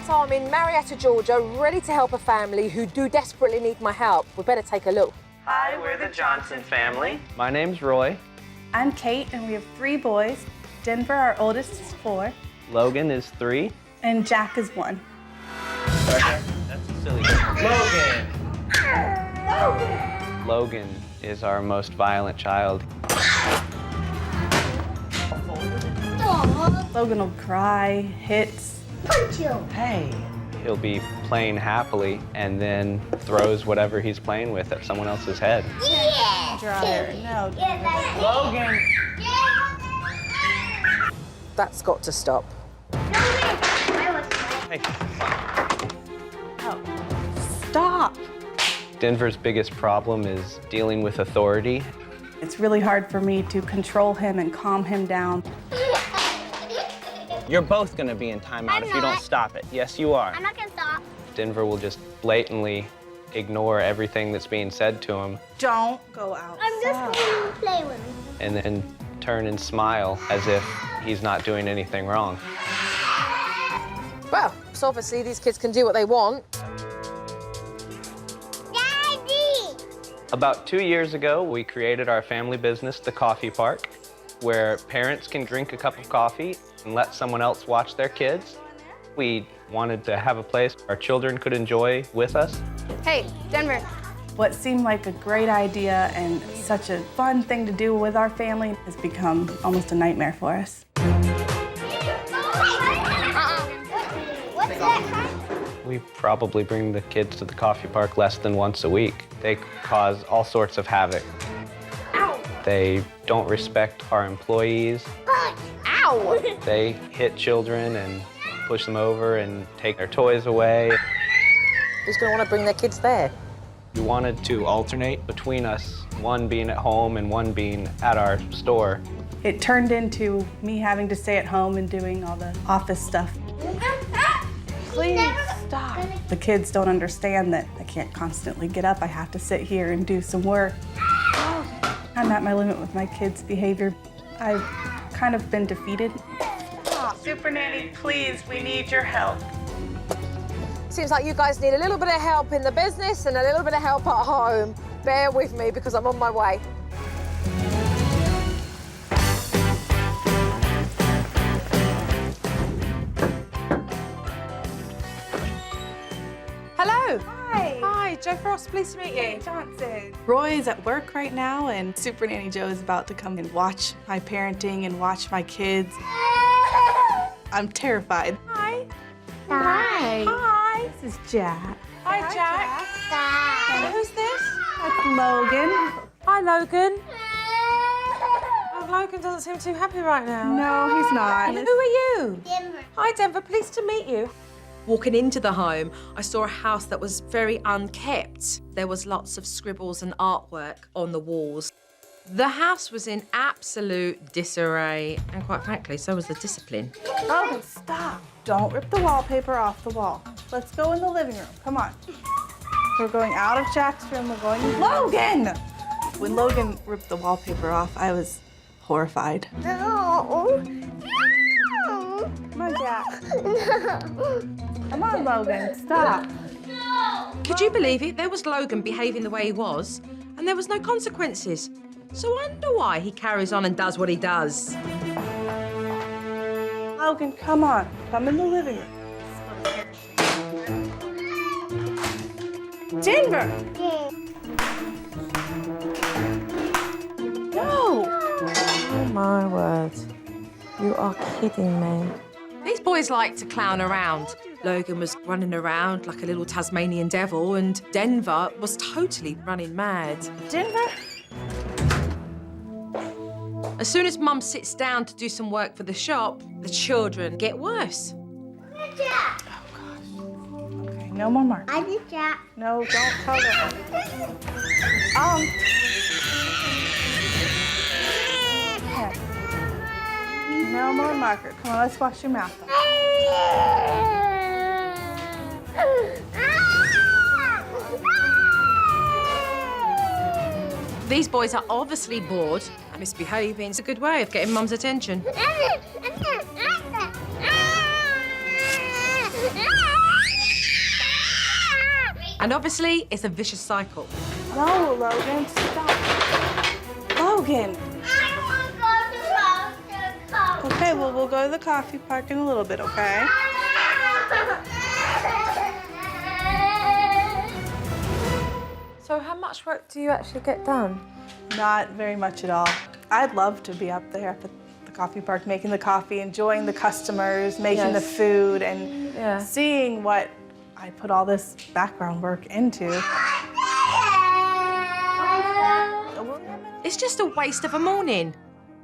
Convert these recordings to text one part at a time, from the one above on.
So I'm in Marietta, Georgia, ready to help a family who do desperately need my help. We better take a look. Hi, we're the Johnson family. My name's Roy. I'm Kate, and we have 3 boys. Denver, our oldest, is 4. Logan is 3. And Jack is 1. That's a silly Logan! Logan! Logan is our most violent child. Logan will cry, hits. Punch you. Hey! He'll be playing happily and then throws whatever he's playing with at someone else's head. Yeah. Dryer, no. Logan! That's got to stop. Hey. Oh. Stop. Denver's biggest problem is dealing with authority. It's really hard for me to control him and calm him down. You're both gonna be in timeout if you don't stop it. Yes, you are. I'm not gonna stop. Denver will just blatantly ignore everything that's being said to him Don't go outside. I'm just going to play with him. and then turn and smile as if he's not doing anything wrong. Well, so obviously these kids can do what they want. Daddy! About 2 years ago, we created our family business, The Coffee Park, where parents can drink a cup of coffee and let someone else watch their kids. We wanted to have a place our children could enjoy with us. Hey, Denver. What seemed like a great idea and such a fun thing to do with our family has become almost a nightmare for us. What's that? We probably bring the kids to the coffee park less than once a week. They cause all sorts of havoc. Ow! They don't respect our employees. Ow! They hit children and push them over and take their toys away. Who's going to want to bring their kids there? We wanted to alternate between us, one being at home and one being at our store. It turned into me having to stay at home and doing all the office stuff. Please stop. The kids don't understand that I can't constantly get up. I have to sit here and do some work. I'm at my limit with my kids' behavior. I've kind of been defeated. Supernanny, please, we need your help. Seems like you guys need a little bit of help in the business and a little bit of help at home. Bear with me because I'm on my way. Hello. Hi. Hi, Joe Frost, pleased to meet you. Johnson. Roy is at work right now, and Supernanny Joe is about to come and watch my parenting and watch my kids. I'm terrified. Hi. Hi. Hi. This is Jack. Hi, Jack. Hi. Who's this? That's Logan. Hi, Logan. Oh, Logan doesn't seem too happy right now. No, he's not. And who are you? Denver. Hi, Denver, pleased to meet you. Walking into the home, I saw a house that was very unkept. There was lots of scribbles and artwork on the walls. The house was in absolute disarray, and quite frankly, so was the discipline. Logan, stop. Don't rip the wallpaper off the wall. Let's go in the living room. Come on. We're going out of Jack's room. We're going in. Logan! When Logan ripped the wallpaper off, I was horrified. No. Come on, Jack. Come on, Logan. Stop. Could you believe it? There was Logan behaving the way he was, and there was no consequences. So I wonder why he carries on and does what he does. Logan, come on. Come in the living room. Denver! No! Oh, my word. You are kidding me. These boys like to clown around. Logan was running around like a little Tasmanian devil, and Denver was totally running mad. Denver? As soon as Mum sits down to do some work for the shop, the children get worse. Jack. Okay, no more mark. I did Jack. No, don't color her. Okay. No more marker. Come on, let's wash your mouth. These boys are obviously bored. Misbehaving is a good way of getting Mum's attention. And obviously, it's a vicious cycle. No, Logan, stop. Logan. Okay, well, we'll go to the coffee park in a little bit, okay? So how much work do you actually get done? Not very much at all. I'd love to be up there at the coffee park, making the coffee, enjoying the customers, making the food, and seeing what I put all this background work into. It's just a waste of a morning.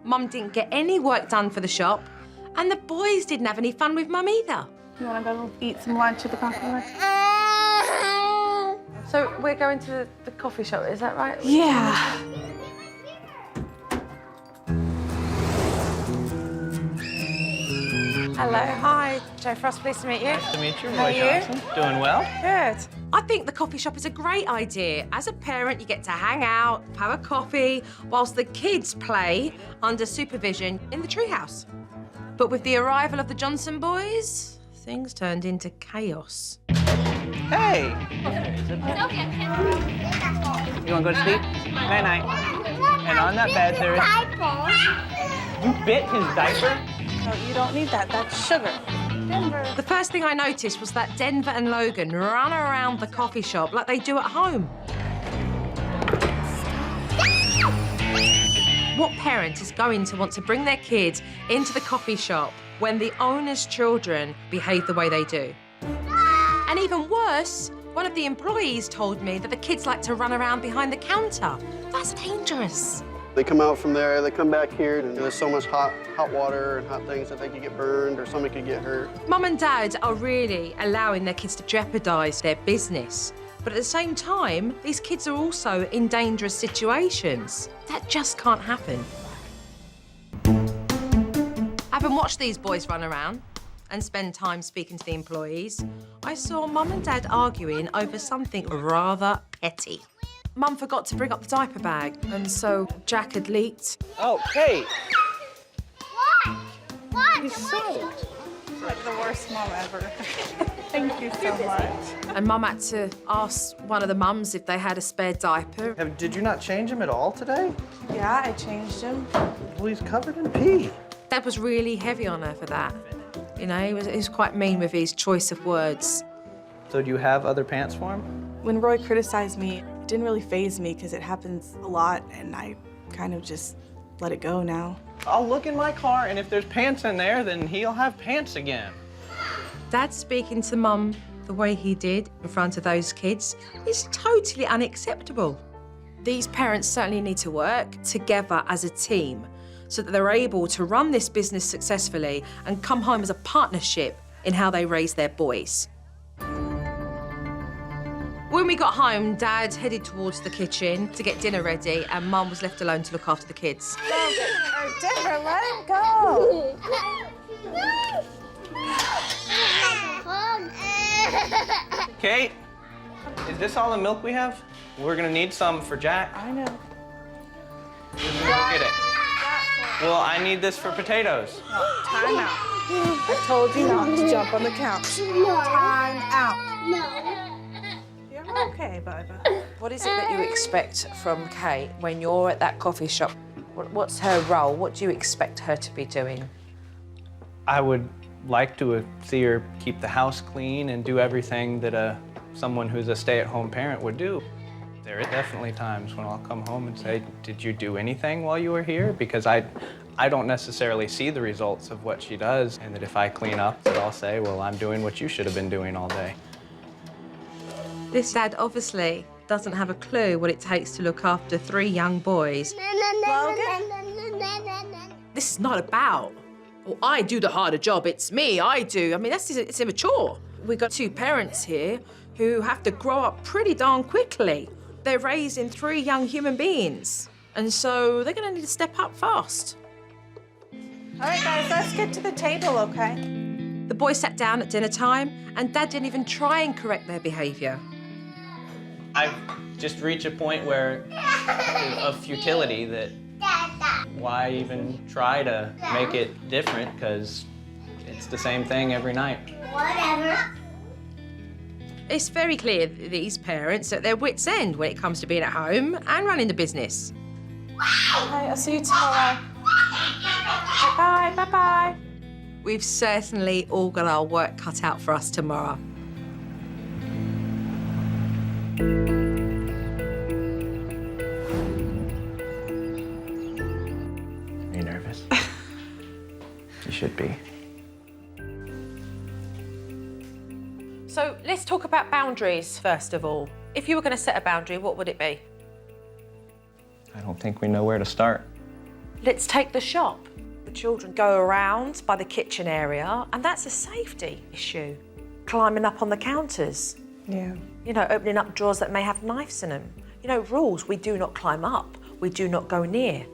Mum didn't get any work done for the shop, and the boys didn't have any fun with Mum either. You want to go eat some lunch at the coffee park? So we're going to the coffee shop, is that right? Yeah. Hello, hi. Joe Frost, pleased to meet you. Nice to meet you, How are Roy you? Johnson. Doing well? Good. I think the coffee shop is a great idea. As a parent, you get to hang out, have a coffee, whilst the kids play under supervision in the treehouse. But with the arrival of the Johnson boys, things turned into chaos. Hey! You want to go to sleep? Night-night. And on that bed, there is... You bit his diaper? No, you don't need that. That's sugar. Denver. The first thing I noticed was that Denver and Logan run around the coffee shop like they do at home. What parent is going to want to bring their kids into the coffee shop when the owner's children behave the way they do? And even worse, one of the employees told me that the kids like to run around behind the counter. That's dangerous. They come out from there, they come back here, and there's so much hot water and hot things that they could get burned or somebody could get hurt. Mum and Dad are really allowing their kids to jeopardise their business. But at the same time, these kids are also in dangerous situations. That just can't happen. Having watched these boys run around and spend time speaking to the employees, I saw Mum and Dad arguing over something rather petty. Mum forgot to bring up the diaper bag, and so Jack had leaked. Oh, Kate! What? He's soaked. Like the worst mom ever. Thank you so much. And Mum had to ask one of the mums if they had a spare diaper. Did you not change him at all today? Yeah, I changed him. Well, he's covered in pee. Dad was really heavy on her for that. You know, he was quite mean with his choice of words. So do you have other pants for him? When Roy criticized me, it didn't really faze me because it happens a lot, and I kind of just let it go now. I'll look in my car, and if there's pants in there, then he'll have pants again. Dad speaking to Mum the way he did in front of those kids is totally unacceptable. These parents certainly need to work together as a team so that they're able to run this business successfully and come home as a partnership in how they raise their boys. When we got home, Dad headed towards the kitchen to get dinner ready, and Mum was left alone to look after the kids. Denver, let him go. Kate, is this all the milk we have? We're gonna need some for Jack. I know. Go get it. Well, I need this for potatoes. Time out. I told you not to jump on the couch. Time out. No. You're okay, Bubba. What is it that you expect from Kate when you're at that coffee shop? What's her role? What do you expect her to be doing? I would like to see her keep the house clean and do everything that someone who's a stay-at-home parent would do. There are definitely times when I'll come home and say, did you do anything while you were here? Because I don't necessarily see the results of what she does, and that if I clean up, that I'll say, well, I'm doing what you should have been doing all day. This dad obviously doesn't have a clue what it takes to look after 3 young boys. This is not about, well, I do the harder job, it's me, I do. I mean, it's immature. We've got 2 parents here who have to grow up pretty darn quickly. They're raising 3 young human beings, and so they're gonna need to step up fast. All right, guys, let's get to the table, okay? The boys sat down at dinner time, and Dad didn't even try and correct their behavior. I've just reached a point where of futility that why even try to make it different, because it's the same thing every night. Whatever. It's very clear that these parents are at their wits' end when it comes to being at home and running the business. Okay, I'll see you tomorrow. Bye-bye, bye-bye. We've certainly all got our work cut out for us tomorrow. Are you nervous? You should be. So let's talk about boundaries, first of all. If you were going to set a boundary, what would it be? I don't think we know where to start. Let's take the shop. The children go around by the kitchen area, and that's a safety issue. Climbing up on the counters. Yeah. You know, opening up drawers that may have knives in them. You know, rules, we do not climb up, we do not go near.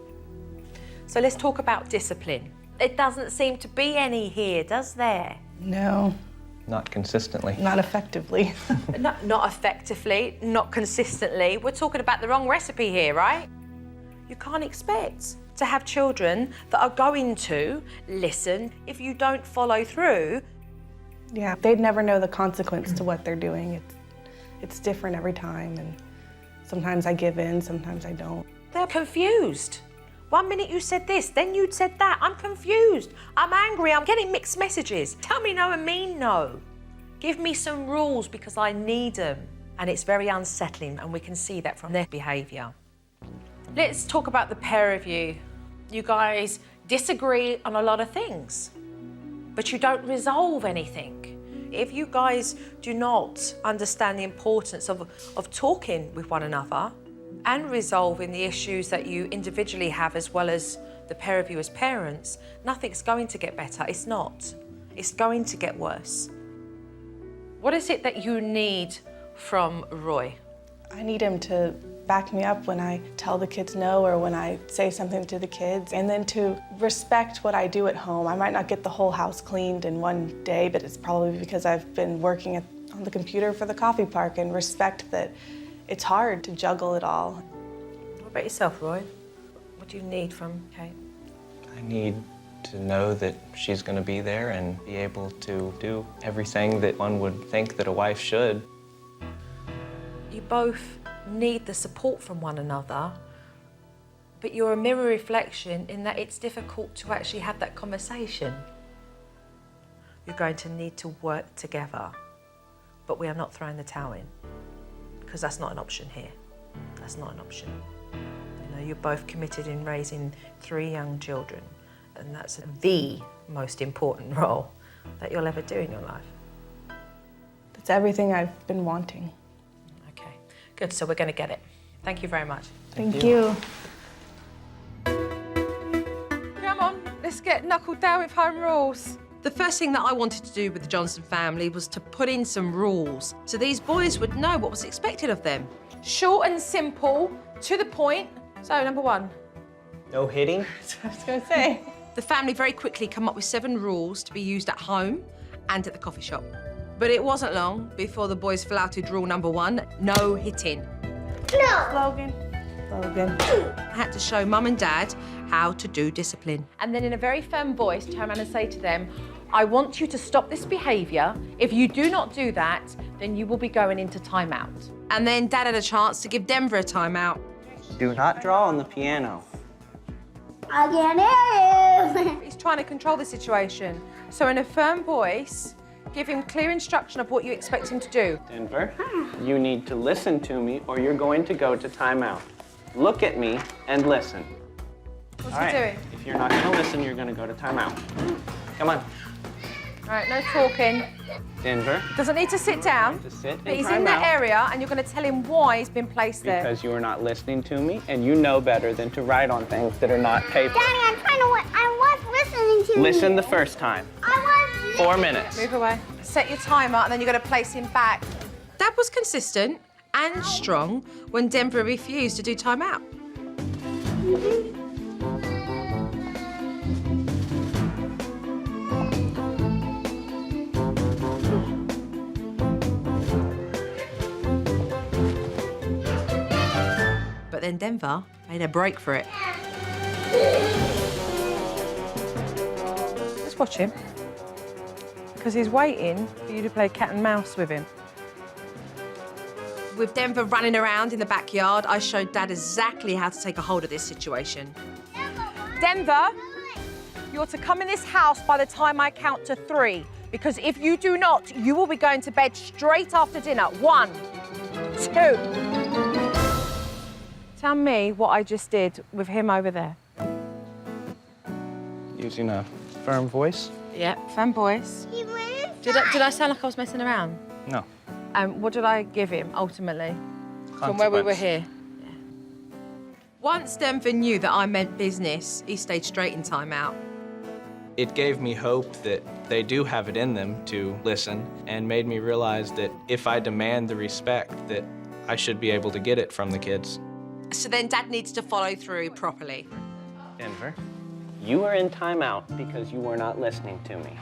So let's talk about discipline. It doesn't seem to be any here, does there? No, Not consistently. not effectively. Not effectively, not consistently. We're talking about the wrong recipe here, right? You can't expect to have children that are going to listen if you don't follow through. Yeah, they'd never know the consequence to what they're doing. It's different every time, and sometimes I give in, sometimes I don't. They're confused. 1 minute you said this, then you'd said that. I'm confused. I'm angry. I'm getting mixed messages. Tell me no and mean no. Give me some rules because I need them. And it's very unsettling, and we can see that from their behaviour. Let's talk about the pair of you. You guys disagree on a lot of things, but you don't resolve anything. If you guys do not understand the importance of talking with one another and resolving the issues that you individually have as well as the pair of you as parents, nothing's going to get better. It's not. It's going to get worse. What is it that you need from Roy? I need him to back me up when I tell the kids no or when I say something to the kids, and then to respect what I do at home. I might not get the whole house cleaned in one day, but it's probably because I've been working on the computer for the coffee park, and respect that it's hard to juggle it all. What about yourself, Roy? What do you need from Kate? I need to know that she's going to be there and be able to do everything that one would think that a wife should. You both need the support from one another, but you're a mirror reflection in that it's difficult to actually have that conversation. You're going to need to work together, but we are not throwing the towel in, because that's not an option here. That's not an option. You know, you're both committed in raising 3 young children, and that's the most important role that you'll ever do in your life. It's everything I've been wanting. Okay, good, so we're going to get it. Thank you very much. Thank you. Come on, let's get knuckled down with home rules. The first thing that I wanted to do with the Johnson family was to put in some rules so these boys would know what was expected of them. Short and simple, to the point. So, number 1. No hitting? I was gonna say. The family very quickly come up with 7 rules to be used at home and at the coffee shop. But it wasn't long before the boys flouted rule number 1, no hitting. No. Logan. Logan. I had to show Mum and Dad how to do discipline. And then in a very firm voice, turn around and say to them, I want you to stop this behaviour. If you do not do that, then you will be going into timeout. And then Dad had a chance to give Denver a timeout. Do not draw on the piano. I can't hear you. He's trying to control the situation. So in a firm voice, give him clear instruction of what you expect him to do. Denver, you need to listen to me or you're going to go to timeout. Look at me and listen. What's All he right. doing? If you're not going to listen, you're going to go to timeout. Come on. All right, no talking. Denver, Doesn't need to sit down. to sit But in he's in that timeout area, and you're going to tell him why he's been placed there. because you are not listening to me and you know better than to write on things that are not paper. Daddy, I'm trying to. I was listening to you. Listen the first time. I was. 4 minutes. Move away. Set your timer, and then you're going to place him back. Dad was consistent and strong when Denver refused to do timeout. But then Denver made a break for it. Just watch him. Because he's waiting for you to play cat and mouse with him. With Denver running around in the backyard, I showed Dad exactly how to take a hold of this situation. Denver, you're to come in this house by the time I count to 3, because if you do not, you will be going to bed straight after dinner. 1, 2. Tell me what I just did with him over there. Using a firm voice? Yep, firm voice. He went Did I sound like I was messing around? No. What did I give him, ultimately? From where we were here? Once Denver knew that I meant business, he stayed straight in timeout. It gave me hope that they do have it in them to listen, and made me realize that if I demand the respect, that I should be able to get it from the kids. So then Dad needs to follow through properly. Denver, you are in timeout because you were not listening to me.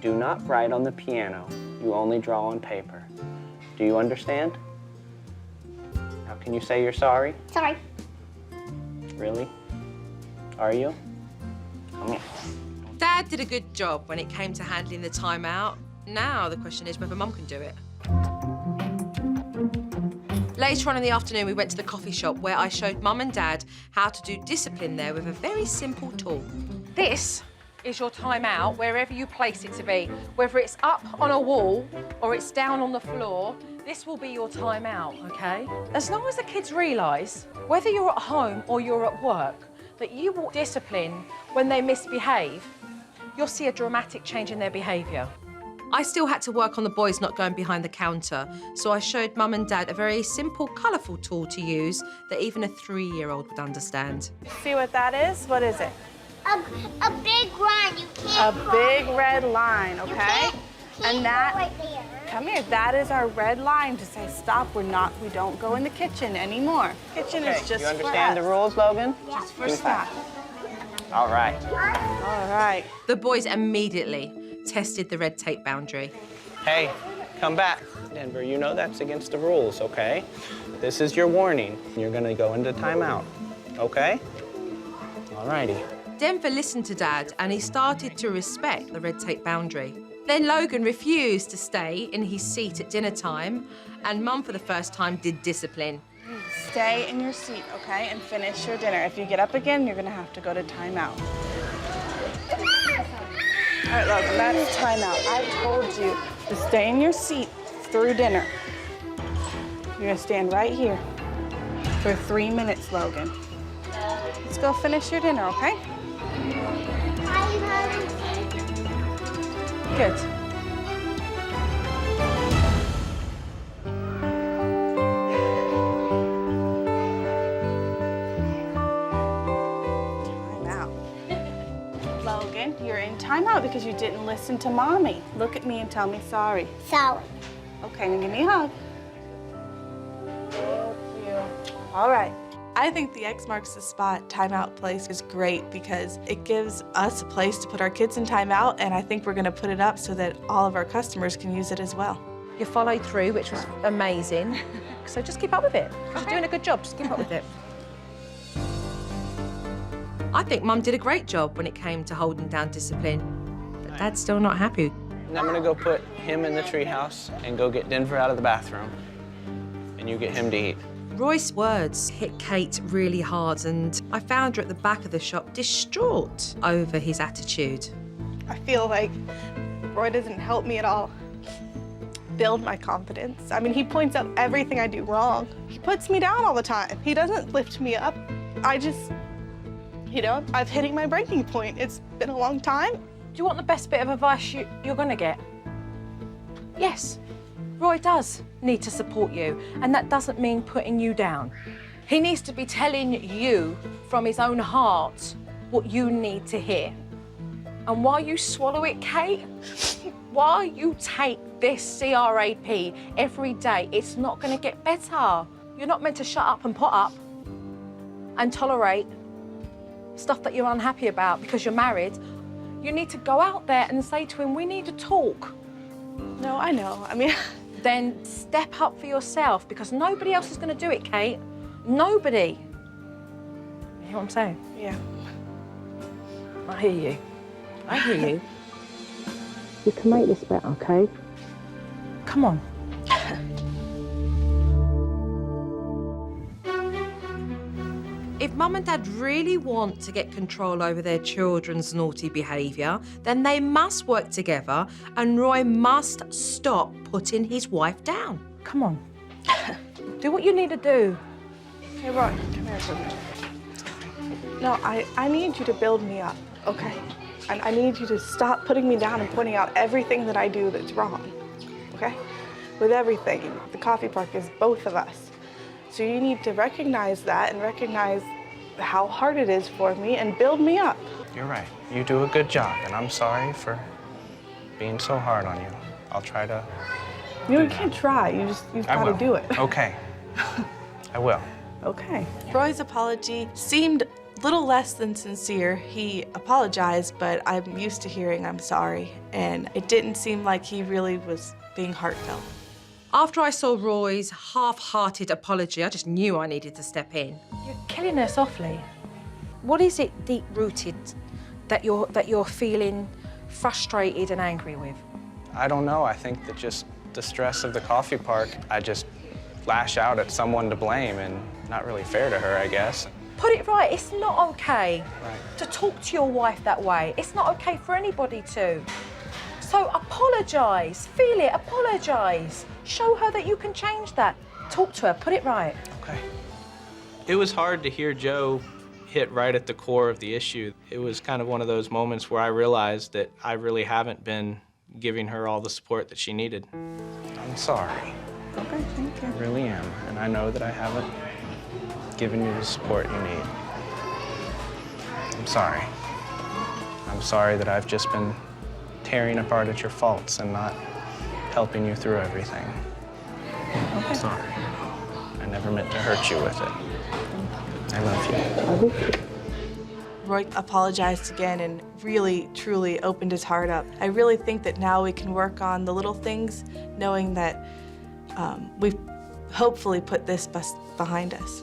Do not write on the piano. You only draw on paper. Do you understand? Now, can you say you're sorry? Sorry. Really? Are you? Come here. Dad did a good job when it came to handling the timeout. Now the question is whether Mum can do it. Later on in the afternoon, we went to the coffee shop where I showed Mum and Dad how to do discipline there with a very simple tool. This is your timeout wherever you place it to be. Whether it's up on a wall or it's down on the floor, this will be your timeout, okay? As long as the kids realise, whether you're at home or you're at work, that you will discipline when they misbehave, you'll see a dramatic change in their behaviour. I still had to work on the boys not going behind the counter, so I showed Mum and Dad a very simple, colourful tool to use that even a 3-year-old would understand. See what that is? What is it? A big line. You can't A big red line, okay? can't And that, go right there. come here, that is our red line to say stop, we don't go in the kitchen anymore. Kitchen is just You understand the rules, Logan? Just for staff. All right. All right. The boys immediately tested the red tape boundary. Hey, come back. Denver, you know that's against the rules, okay? This is your warning. You're gonna go into timeout, okay? All righty. Denver listened to Dad and he started to respect the red tape boundary. Then Logan refused to stay in his seat at dinner time, and Mum, for the first time, did discipline. Stay in your seat, okay, and finish your dinner. If you get up again, you're gonna have to go to timeout. All right, Logan, that's timeout. I told you to stay in your seat through dinner. You're gonna stand right here for 3 minutes, Logan. Let's go finish your dinner, okay? Good. Timeout. Logan, you're in timeout because you didn't listen to Mommy. Look at me and tell me sorry. Sorry. Okay, now give me a hug. Thank you. All right. I think the X Marks the Spot timeout place is great because it gives us a place to put our kids in timeout, and I think we're going to put it up so that all of our customers can use it as well. You followed through, which was amazing. So just keep up with it. You're doing a good job, just keep up with it. I think Mum did a great job when it came to holding down discipline, but Dad's still not happy. And I'm gonna go put him in the treehouse and go get Denver out of the bathroom, and you get him to eat. Roy's words hit Kate really hard, and I found her at the back of the shop distraught over his attitude. I feel like Roy doesn't help me at all build my confidence. I mean, he points out everything I do wrong. He puts me down all the time. He doesn't lift me up. I just, you know, I've hitting my breaking point. It's been a long time. Do you want the best bit of advice you're gonna get? Yes, Roy does need to support you, and that doesn't mean putting you down. He needs to be telling you from his own heart what you need to hear. And while you swallow it, Kate, while you take this CRAP every day, it's not gonna get better. You're not meant to shut up and put up and tolerate stuff that you're unhappy about because you're married. You need to go out there and say to him, we need to talk. No, I know. I mean, Then step up for yourself because nobody else is going to do it, Kate. Nobody. You hear what I'm saying? yeah. I hear you. I hear you. You can make this better, okay? Come on. If Mum and Dad really want to get control over their children's naughty behaviour, then they must work together and Roy must stop putting his wife down. Come on. Do what you need to do. Hey, Roy, come here for a minute. No, I need you to build me up, okay? And I need you to stop putting me down and pointing out everything that I do that's wrong, okay? With everything, the coffee park is both of us. So you need to recognize that and recognize how hard it is for me and build me up. You're right. You do a good job, and I'm sorry for being so hard on you. I'll try to. You can't try. You've got to do it. Okay. I will. Okay. Roy's apology seemed a little less than sincere. He apologized, but I'm used to hearing I'm sorry, and it didn't seem like he really was being heartfelt. After I saw Roy's half-hearted apology, I just knew I needed to step in. You're killing her softly. What is it deep-rooted that you're feeling frustrated and angry with? I don't know. I think that just the stress of the coffee park, I just lash out at someone to blame, and not really fair to her, I guess. Put it right, it's not okay Right. to talk to your wife that way. It's not okay for anybody to. So apologise, feel it, apologise. Show her that you can change that. Talk to her, put it right. Okay. It was hard to hear Joe hit right at the core of the issue. It was kind of one of those moments where I realized that I really haven't been giving her all the support that she needed. I'm sorry. Okay, thank you. I really am, and I know that I haven't given you the support you need. I'm sorry. I'm sorry that I've just been tearing apart at your faults and not helping you through everything. I'm sorry. I never meant to hurt you with it. I love you. Roy apologized again and really, truly opened his heart up. I really think that now we can work on the little things, knowing that we've hopefully put this behind us.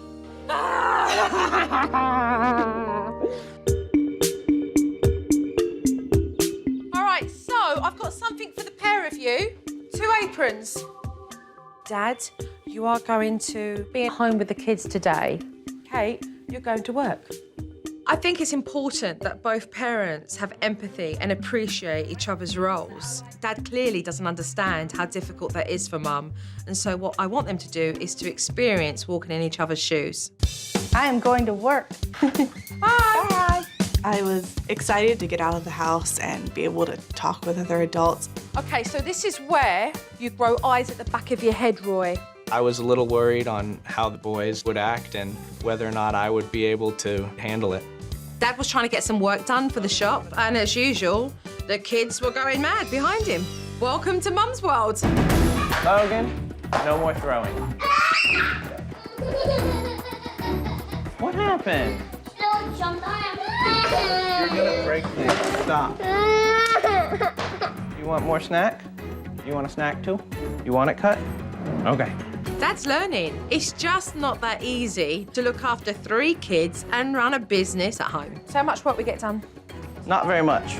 All right, so I've got something for the pair of you. 2 aprons. Dad, you are going to be at home with the kids today. Kate, you're going to work. I think it's important that both parents have empathy and appreciate each other's roles. Dad clearly doesn't understand how difficult that is for Mum, and so what I want them to do is to experience walking in each other's shoes. I am going to work. Bye! Bye. I was excited to get out of the house and be able to talk with other adults. Okay, so this is where you grow eyes at the back of your head, Roy. I was a little worried on how the boys would act and whether or not I would be able to handle it. Dad was trying to get some work done for the shop, and as usual, the kids were going mad behind him. Welcome to Mum's world. Logan, no more throwing. What happened? Don't jump on You're gonna break things. Stop. You want more snack? You want a snack too? You want it cut? Okay. Dad's learning. It's just not that easy to look after 3 kids and run a business at home. So how much work we get done? Not very much.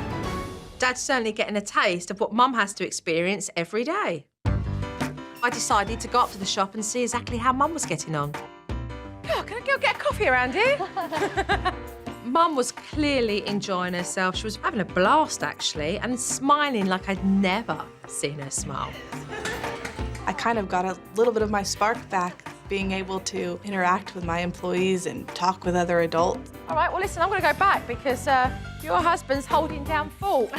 Dad's certainly getting a taste of what Mum has to experience every day. I decided to go up to the shop and see exactly how Mum was getting on. Oh, can I go get a coffee around here? Mum was clearly enjoying herself. She was having a blast, actually, and smiling like I'd never seen her smile. I kind of got a little bit of my spark back, being able to interact with my employees and talk with other adults. All right, well, listen, I'm going to go back because your husband's holding down fort.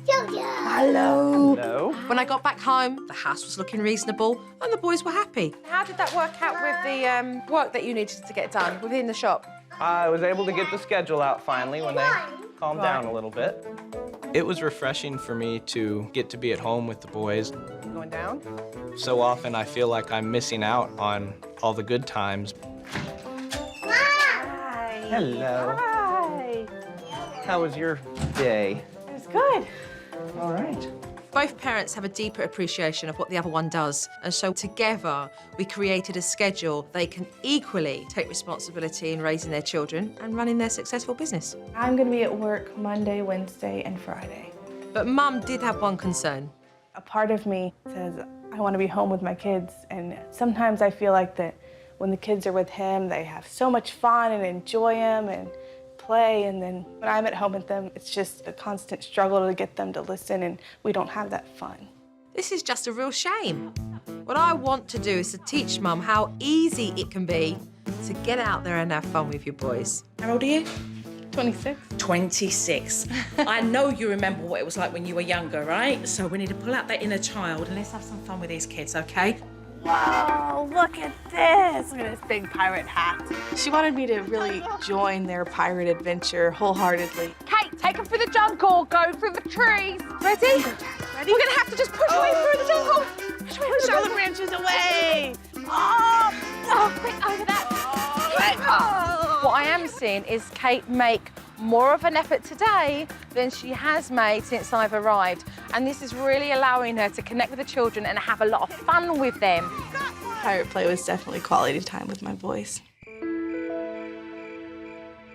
Hello. Hello. When I got back home, the house was looking reasonable and the boys were happy. How did that work out with the work that you needed to get done within the shop? I was able to get the schedule out finally when they calmed down a little bit. It was refreshing for me to get to be at home with the boys. Going down? So often I feel like I'm missing out on all the good times. Hi. Hello. Hi. How was your day? It was good. All right. Both parents have a deeper appreciation of what the other one does, and so together we created a schedule they can equally take responsibility in raising their children and running their successful business. I'm going to be at work Monday, Wednesday, and Friday. But Mum did have one concern. A part of me says I want to be home with my kids, and sometimes I feel like that When the kids are with him, they have so much fun and enjoy him and play. And then when I'm at home with them, it's just a constant struggle to get them to listen, and we don't have that fun. This is just a real shame. What I want to do is to teach Mum how easy it can be to get out there and have fun with your boys. How old are you? 26. 26. I know you remember what it was like when you were younger, right? So we need to pull out that inner child and let's have some fun with these kids, okay? Wow, look at this. Look at this big pirate hat. She wanted me to really join their pirate adventure wholeheartedly. Kate, take him through the jungle. Go through the trees. Ready? Ready? We're going to have to just push away through the jungle. Push all the branches away. Oh, Quick, over that. What I am seeing is Kate make more of an effort today than she has made since I've arrived. And this is really allowing her to connect with the children and have a lot of fun with them. Pirate play was definitely quality time with my boys.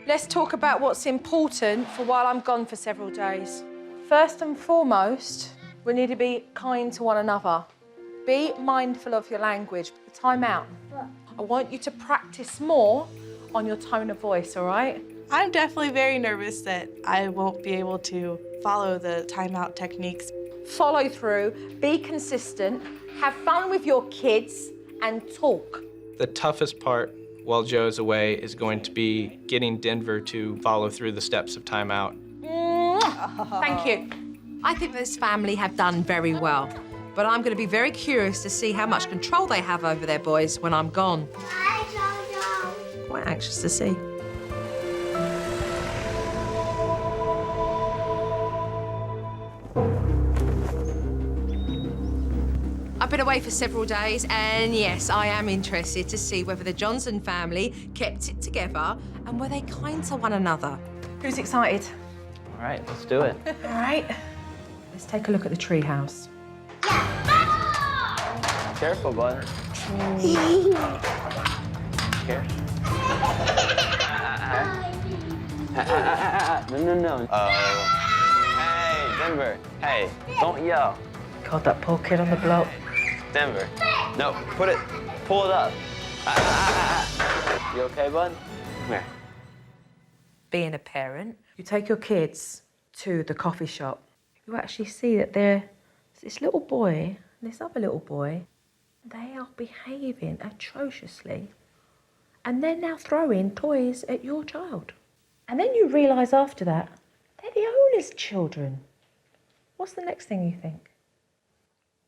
Let's talk about what's important for while I'm gone for several days. First and foremost, we need to be kind to one another. Be mindful of your language. Time out. I want you to practice more on your tone of voice, all right? I'm definitely very nervous that I won't be able to follow the timeout techniques. Follow through, be consistent, have fun with your kids, and talk. The toughest part while Joe's away is going to be getting Denver to follow through the steps of timeout. Thank you. I think this family have done very well, but I'm going to be very curious to see how much control they have over their boys when I'm gone. Bye, Jojo. Quite anxious to see. I've been away for several days, and yes, I am interested to see whether the Johnson family kept it together and were they kind to one another. Who's excited? All right, let's do it. All right. Let's take a look at the tree house. Careful, bud. Careful. No. Hey, Denver. Hey, don't yell. God, that poor kid on the block. Denver. No, pull it up. You okay, bud? Come here. Being a parent, you take your kids to the coffee shop. You actually see that there's this little boy and this other little boy. They are behaving atrociously. And they're now throwing toys at your child. And then you realise after that, they're the owner's children. What's the next thing you think?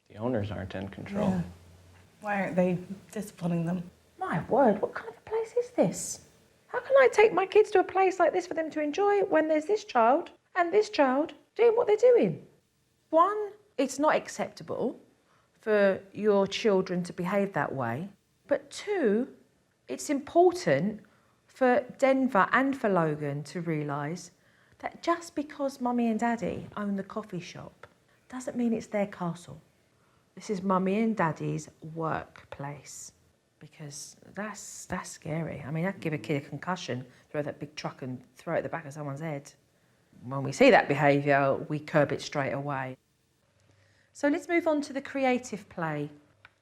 The owners aren't in control. Yeah. Why aren't they disciplining them? My word, what kind of a place is this? How can I take my kids to a place like this for them to enjoy when there's this child and this child doing what they're doing? One, it's not acceptable for your children to behave that way. But two, it's important for Denver and for Logan to realise that just because Mummy and Daddy own the coffee shop doesn't mean it's their castle. This is Mummy and Daddy's workplace, because that's scary. I mean, I could give a kid a concussion, throw that big truck and throw it at the back of someone's head. When we see that behaviour, we curb it straight away. So let's move on to the creative play.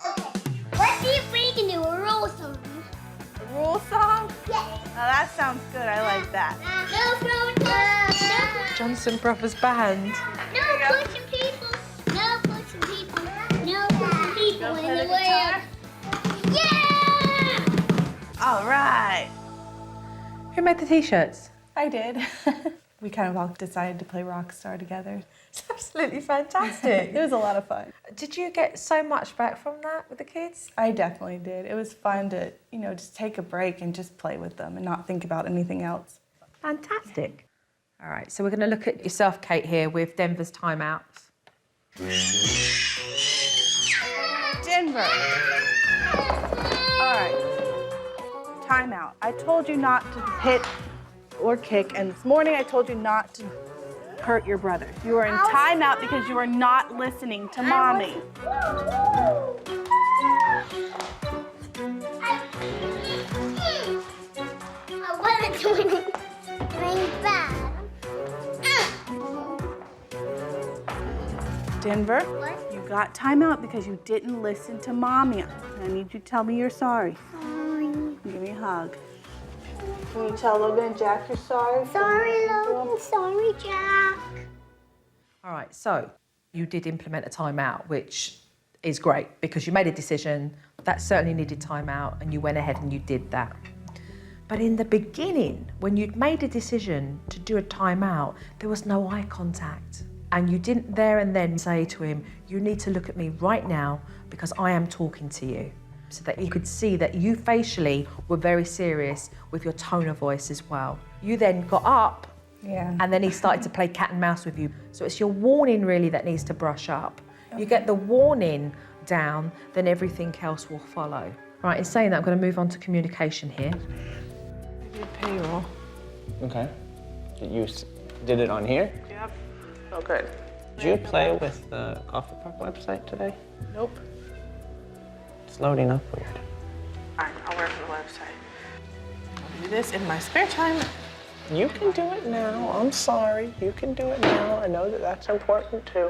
Let's see if we can do a rule song. A rule song? Yes. Oh, that sounds good. I like that. No Johnson Brothers Band. pushing people. No pushing people. No pushing people in the way. Yeah! All right. Who made the T-shirts? I did. We kind of all decided to play Rockstar together. It's absolutely fantastic. It was a lot of fun. Did you get so much back from that with the kids? I definitely did. It was fun to, just take a break and just play with them and not think about anything else. Fantastic. All right, so we're going to look at yourself, Kate, here with Denver's timeouts. Denver. All right. Timeout. I told you not to hit or kick, and this morning I told you not to hurt your brother. You are in timeout because you are not listening to Mommy. I wasn't doing bad. Denver, What? you got timeout because you didn't listen to Mommy. I need you to tell me you're sorry. Sorry. hug. Can you tell Logan and Jack you're sorry? Sorry, Logan. Sorry, Jack. All right, so you did implement a timeout, which is great because you made a decision that certainly needed timeout and you went ahead and you did that. But in the beginning, when you'd made a decision to do a timeout, there was no eye contact. And you didn't there and then say to him, you need to look at me right now because I am talking to you. So that he could see that you facially were very serious with your tone of voice as well. You then got up and then he started to play cat and mouse with you. So it's your warning really that needs to brush up. You get the warning down, then everything else will follow. Right, in saying that, I'm going to move on to communication here. Payroll. Okay. You did it on here? Yep. Oh, good. Did you play with the Coffee Park website today? Nope. It's loading up weird. All right, I'll work on the website. I'll do this in my spare time. You can do it now. I'm sorry. You can do it now. I know that that's important too.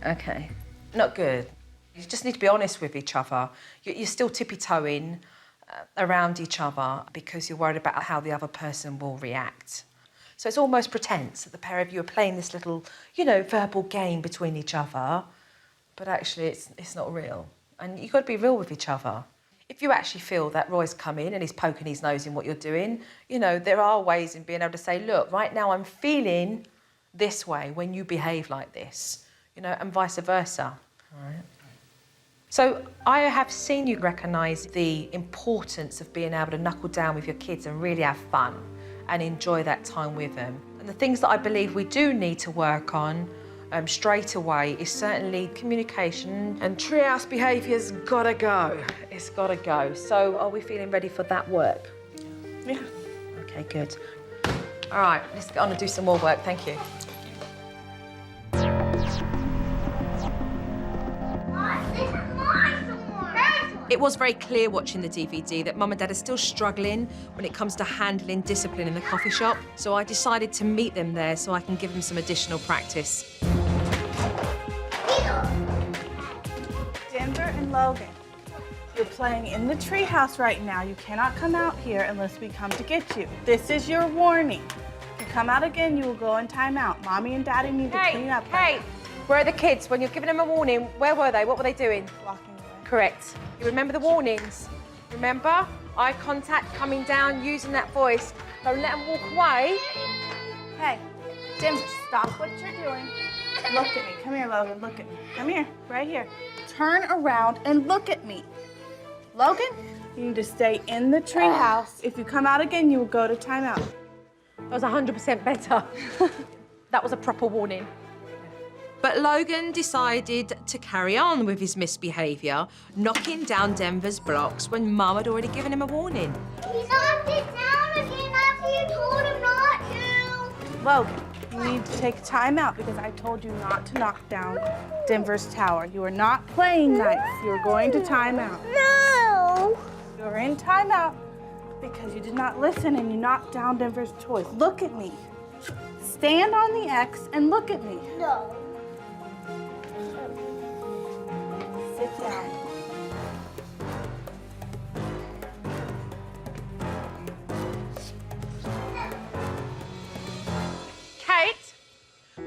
Okay, not good. You just need to be honest with each other. You're still tippy-toeing around each other because you're worried about how the other person will react. So it's almost pretense that the pair of you are playing this little, verbal game between each other, but actually it's not real. And you've got to be real with each other. If you actually feel that Roy's come in and he's poking his nose in what you're doing, there are ways in being able to say, look, right now I'm feeling this way when you behave like this, and vice versa. All right. So I have seen you recognise the importance of being able to knuckle down with your kids and really have fun and enjoy that time with them. And the things that I believe we do need to work on straight away is certainly communication, and treehouse behaviour's gotta go. It's gotta go. So are we feeling ready for that work? Yeah. Okay, good. All right, let's get on and do some more work. Thank you. It was very clear watching the DVD that Mum and Dad are still struggling when it comes to handling discipline in the coffee shop. So I decided to meet them there so I can give them some additional practice. Denver and Logan, you're playing in the treehouse right now. You cannot come out here unless we come to get you. This is your warning. If you come out again, you will go in timeout. Mommy and Daddy need to clean up. Hey, where are the kids? When you're giving them a warning, where were they? What were they doing? Walking away. Correct. You remember the warnings? Remember? Eye contact, coming down, using that voice. Don't let them walk away. Hey, Denver, stop what you're doing. Look at me. Come here, Logan. Look at me. Come here. Right here. Turn around and look at me. Logan, you need to stay in the treehouse. If you come out again, you will go to timeout. That was 100% better. That was a proper warning. But Logan decided to carry on with his misbehaviour, knocking down Denver's blocks when Mum had already given him a warning. He knocked it down again after you told him not to. Logan, you need to take time out because I told you not to knock down Denver's tower. You are not playing nice. You are going to timeout. No. You're in timeout because you did not listen and you knocked down Denver's toys. Look at me. Stand on the X and look at me. No. Sit down. Kate,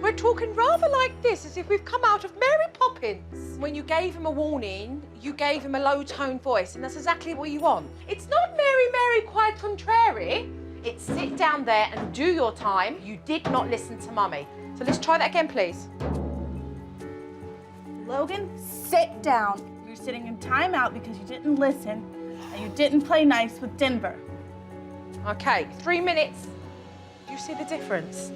we're talking rather like this, as if we've come out of Mary Poppins. When you gave him a warning, you gave him a low-toned voice, and that's exactly what you want. It's not Mary, Mary, quite contrary. It's sit down there and do your time. You did not listen to Mummy. So let's try that again, please. Logan, sit down. You're sitting in timeout because you didn't listen and you didn't play nice with Denver. Okay, 3 minutes. Do you see the difference?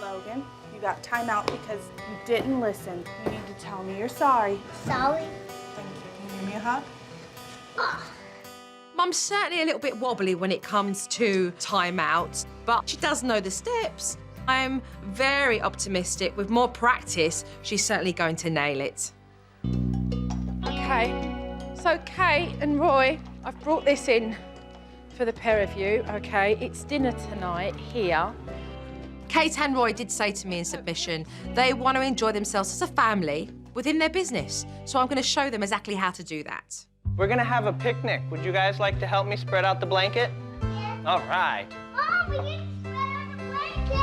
Logan, you got timeout because you didn't listen. You need to tell me you're sorry. Sorry. Thank you. Can you give me a hug? Mum's certainly a little bit wobbly when it comes to timeouts, but she does know the steps. I'm very optimistic. With more practice, she's certainly going to nail it. Okay, so Kate and Roy, I've brought this in for the pair of you, okay? It's dinner tonight here. Kate and Roy did say to me in submission, they want to enjoy themselves as a family within their business. So I'm going to show them exactly how to do that. We're gonna have a picnic. Would you guys like to help me spread out the blanket? Yeah. All right. Mom, we need to spread out the blanket.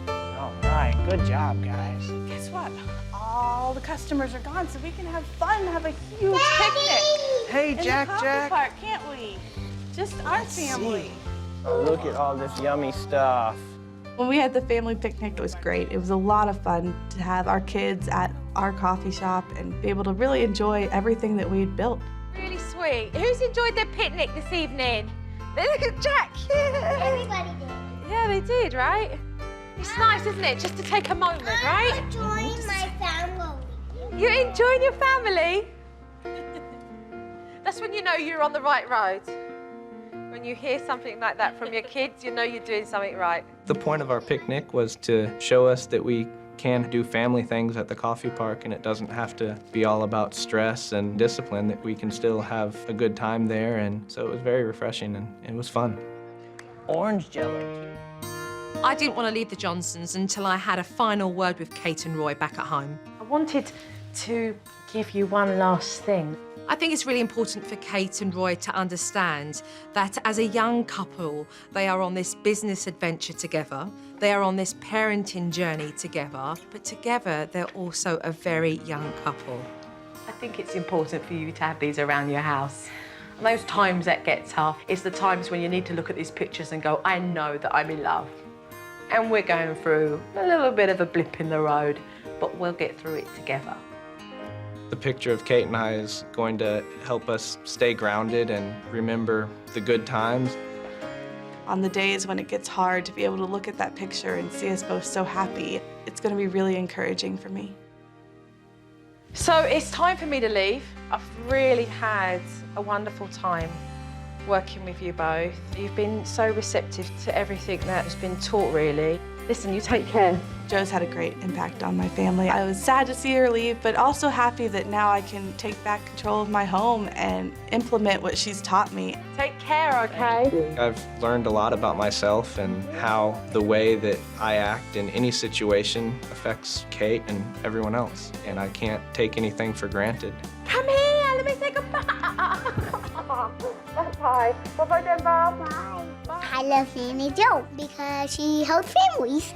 All right, good job, guys. Guess what? All the customers are gone, so we can have fun, have a huge picnic. Hey, In the Jack, coffee Jack. park, can't we? Just our family. Look at all this yummy stuff. When we had the family picnic, it was great. It was a lot of fun to have our kids at our coffee shop and be able to really enjoy everything that we'd built. Really sweet. Who's enjoyed their picnic this evening? Look at Jack. Everybody did. Yeah, they did, right? It's nice, isn't it? Just to take a moment, right? I'm enjoying my family. You're enjoying your family? That's when you know you're on the right road. When you hear something like that from your kids, you know you're doing something right. The point of our picnic was to show us that we can do family things at the coffee park, and it doesn't have to be all about stress and discipline, that we can still have a good time there. And so it was very refreshing and it was fun. Orange jello. I didn't want to leave the Johnsons until I had a final word with Kate and Roy back at home. I wanted to give you one last thing. I think it's really important for Kate and Roy to understand that as a young couple, they are on this business adventure together. They are on this parenting journey together, but together they're also a very young couple. I think it's important for you to have these around your house. And those times that get tough, it's the times when you need to look at these pictures and go, I know that I'm in love. And we're going through a little bit of a blip in the road, but we'll get through it together. The picture of Kate and I is going to help us stay grounded and remember the good times. On the days when it gets hard, to be able to look at that picture and see us both so happy, it's going to be really encouraging for me. So it's time for me to leave. I've really had a wonderful time working with you both. You've been so receptive to everything that has been taught, really. Listen, you take care. Jo's had a great impact on my family. I was sad to see her leave, but also happy that now I can take back control of my home and implement what she's taught me. Take care, okay? I've learned a lot about myself and how the way that I act in any situation affects Kate and everyone else. And I can't take anything for granted. Come here, let me say goodbye. Bye. Bye-bye, Denver. Bye. I love Nanny Jo because she helps families.